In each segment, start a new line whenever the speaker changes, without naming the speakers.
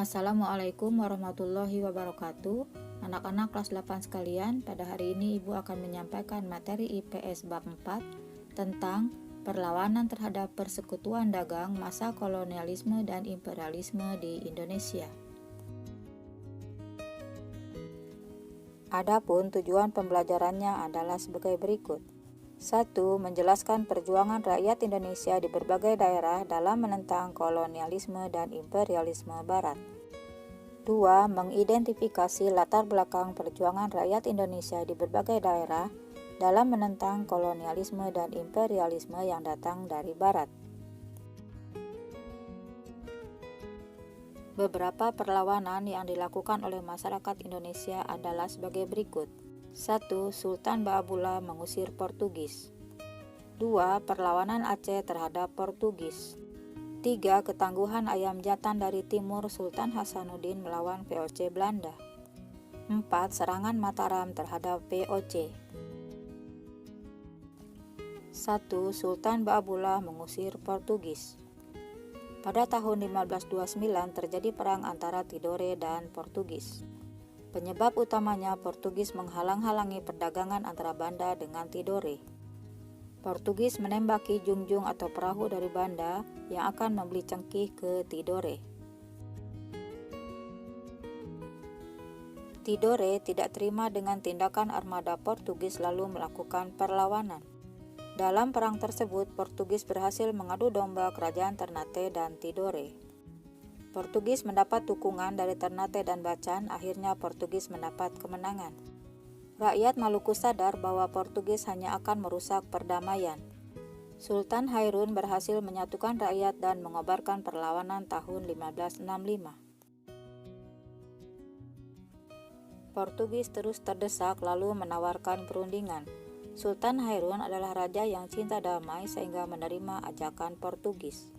Assalamualaikum warahmatullahi wabarakatuh. Anak-anak kelas 8 sekalian, pada hari ini Ibu akan menyampaikan materi IPS bab 4 tentang perlawanan terhadap persekutuan dagang masa kolonialisme dan imperialisme di Indonesia. Adapun tujuan pembelajarannya adalah sebagai berikut. 1. Menjelaskan perjuangan rakyat Indonesia di berbagai daerah dalam menentang kolonialisme dan imperialisme Barat. 2. Mengidentifikasi latar belakang perjuangan rakyat Indonesia di berbagai daerah dalam menentang kolonialisme dan imperialisme yang datang dari Barat. Beberapa perlawanan yang dilakukan oleh masyarakat Indonesia adalah sebagai berikut. 1. Sultan Ba'abullah mengusir Portugis. 2. Perlawanan Aceh terhadap Portugis. 3. Ketangguhan ayam jantan dari timur Sultan Hasanuddin melawan VOC Belanda. 4. Serangan Mataram terhadap VOC. 1. Sultan Ba'abullah mengusir Portugis. Pada tahun 1529 terjadi perang antara Tidore dan Portugis. Penyebab utamanya Portugis menghalang-halangi perdagangan antara Banda dengan Tidore. Portugis menembaki junjung atau perahu dari Banda yang akan membeli cengkih ke Tidore. Tidore tidak terima dengan tindakan armada Portugis lalu melakukan perlawanan. Dalam perang tersebut, Portugis berhasil mengadu domba kerajaan Ternate dan Tidore. Portugis mendapat dukungan dari Ternate dan Bacan, akhirnya Portugis mendapat kemenangan. Rakyat Maluku sadar bahwa Portugis hanya akan merusak perdamaian. Sultan Hairun berhasil menyatukan rakyat dan mengobarkan perlawanan tahun 1565. Portugis terus terdesak lalu menawarkan perundingan. Sultan Hairun adalah raja yang cinta damai sehingga menerima ajakan Portugis.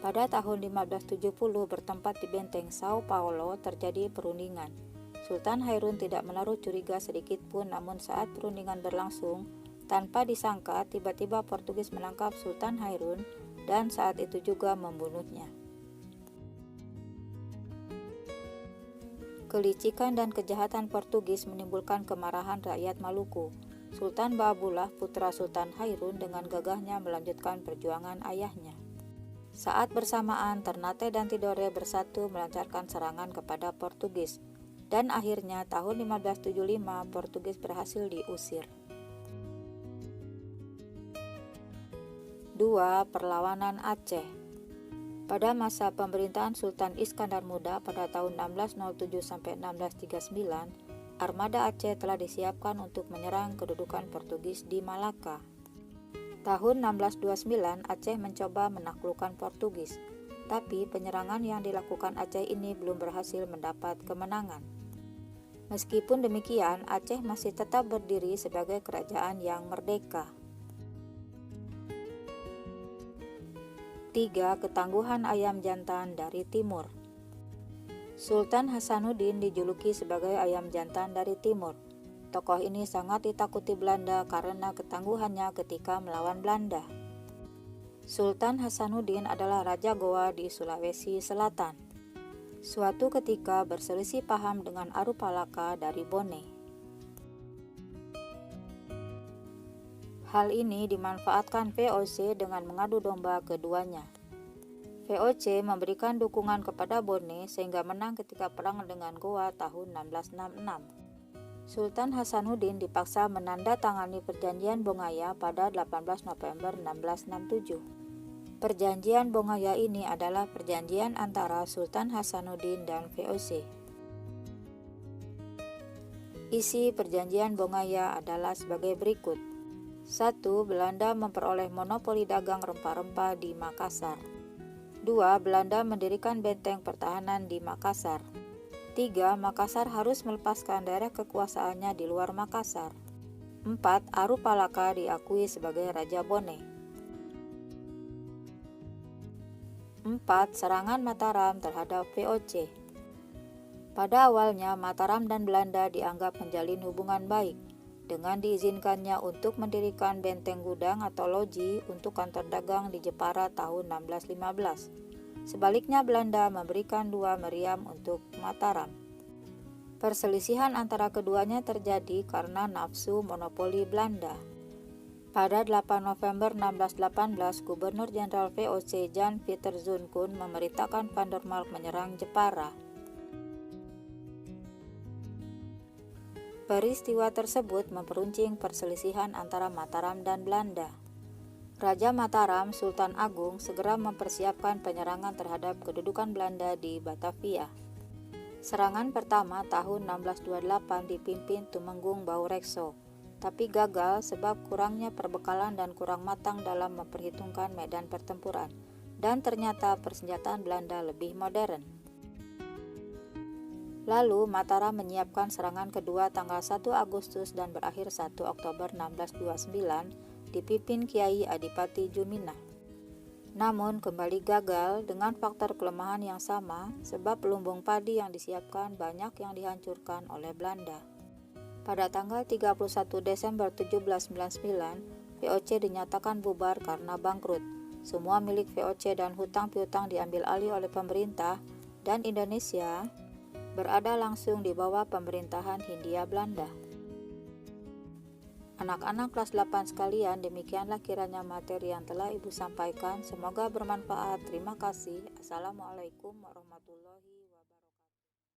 Pada tahun 1570 bertempat di benteng Sao Paulo terjadi perundingan. Sultan Hairun tidak menaruh curiga sedikit pun, namun saat perundingan berlangsung, tanpa disangka tiba-tiba Portugis menangkap Sultan Hairun dan saat itu juga membunuhnya. Kelicikan dan kejahatan Portugis menimbulkan kemarahan rakyat Maluku. Sultan Ba'abullah, putra Sultan Hairun, dengan gagahnya melanjutkan perjuangan ayahnya. Saat bersamaan, Ternate dan Tidore bersatu melancarkan serangan kepada Portugis, dan akhirnya tahun 1575 Portugis berhasil diusir. 2. Perlawanan Aceh. Pada masa pemerintahan Sultan Iskandar Muda pada tahun 1607-1639, armada Aceh telah disiapkan untuk menyerang kedudukan Portugis di Malaka. Tahun 1629, Aceh mencoba menaklukkan Portugis, tapi penyerangan yang dilakukan Aceh ini belum berhasil mendapat kemenangan. Meskipun demikian, Aceh masih tetap berdiri sebagai kerajaan yang merdeka. 3. Ketangguhan ayam jantan dari timur. Sultan Hasanuddin dijuluki sebagai ayam jantan dari timur. Tokoh ini sangat ditakuti Belanda karena ketangguhannya ketika melawan Belanda. Sultan Hasanuddin adalah Raja Goa di Sulawesi Selatan. Suatu ketika berselisih paham dengan Arupalaka dari Bone. Hal ini dimanfaatkan VOC dengan mengadu domba keduanya. VOC memberikan dukungan kepada Bone sehingga menang ketika perang dengan Goa tahun 1666. Sultan Hasanuddin dipaksa menandatangani Perjanjian Bongaya pada 18 November 1667. Perjanjian Bongaya ini adalah perjanjian antara Sultan Hasanuddin dan VOC. Isi Perjanjian Bongaya adalah sebagai berikut. 1. Belanda memperoleh monopoli dagang rempah-rempah di Makassar. 2. Belanda mendirikan benteng pertahanan di Makassar. 3. Makassar harus melepaskan daerah kekuasaannya di luar Makassar. 4. Arupalaka diakui sebagai Raja Bone. 4. Serangan Mataram terhadap VOC. Pada awalnya, Mataram dan Belanda dianggap menjalin hubungan baik, dengan diizinkannya untuk mendirikan benteng gudang atau loji untuk kantor dagang di Jepara tahun 1615. Sebaliknya Belanda memberikan 2 meriam untuk Mataram. Perselisihan antara keduanya terjadi karena nafsu monopoli Belanda. Pada 8 November 1618, Gubernur Jenderal VOC Jan Pieter Zoon Koen memerintahkan Van der Mark menyerang Jepara. Peristiwa tersebut memperuncing perselisihan antara Mataram dan Belanda. Raja Mataram, Sultan Agung, segera mempersiapkan penyerangan terhadap kedudukan Belanda di Batavia. Serangan pertama tahun 1628 dipimpin Tumenggung Baurekso, tapi gagal sebab kurangnya perbekalan dan kurang matang dalam memperhitungkan medan pertempuran, dan ternyata persenjataan Belanda lebih modern. Lalu Mataram menyiapkan serangan kedua tanggal 1 Agustus dan berakhir 1 Oktober 1629 dipimpin Kiai Adipati Jumina. Namun kembali gagal dengan faktor kelemahan yang sama sebab lumbung padi yang disiapkan banyak yang dihancurkan oleh Belanda. Pada tanggal 31 Desember 1799, VOC dinyatakan bubar karena bangkrut. Semua milik VOC dan hutang piutang diambil alih oleh pemerintah dan Indonesia berada langsung di bawah pemerintahan Hindia Belanda. Anak-anak kelas 8 sekalian, demikianlah kiranya materi yang telah Ibu sampaikan. Semoga bermanfaat. Terima kasih. Assalamualaikum warahmatullahi wabarakatuh.